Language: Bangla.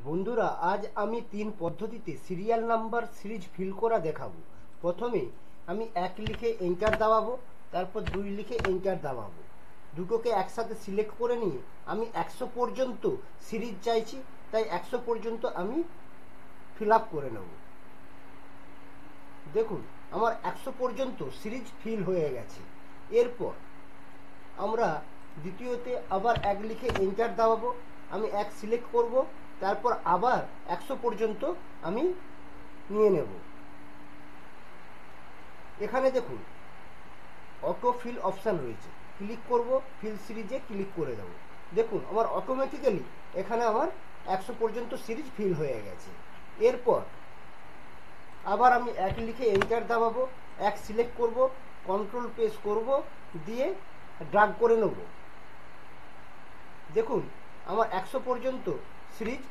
বন্ধুরা, আজ আমি 3 পদ্ধতিতে সিরিয়াল নাম্বার সিরিজ ফিল করা দেখাবো। প্রথমে আমি 1 লিখে এন্টার দাবাবো, তারপর 2 লিখে এন্টার দাবাবো। দুটোকে একসাথে সিলেক্ট করে নিয়ে আমি 100 পর্যন্ত সিরিজ চাইছি, তাই 100 পর্যন্ত আমি ফিল আপ করে নেব। দেখুন, আমার 100 পর্যন্ত সিরিজ ফিল হয়ে গেছে। এরপর আমরা দ্বিতীয়তে আবার 1 লিখে এন্টার দাবাবো। আমি 1 সিলেক্ট করব, তারপর আবার 100 পর্যন্ত আমি নিয়ে নেব। এখানে দেখুন অটো ফিল অপশান রয়েছে, ক্লিক করব, ফিল সিরিজে ক্লিক করে দেব। দেখুন আমার অটোমেটিক্যালি এখানে আমার 100 পর্যন্ত সিরিজ ফিল হয়ে গেছে। এরপর আবার আমি 1 লিখে এন্টার দাবাবো, 1 সিলেক্ট করব, কন্ট্রোল প্রেস করব, দিয়ে ড্র্যাগ করে নেব। দেখুন আমার 100 পর্যন্ত সিরিজ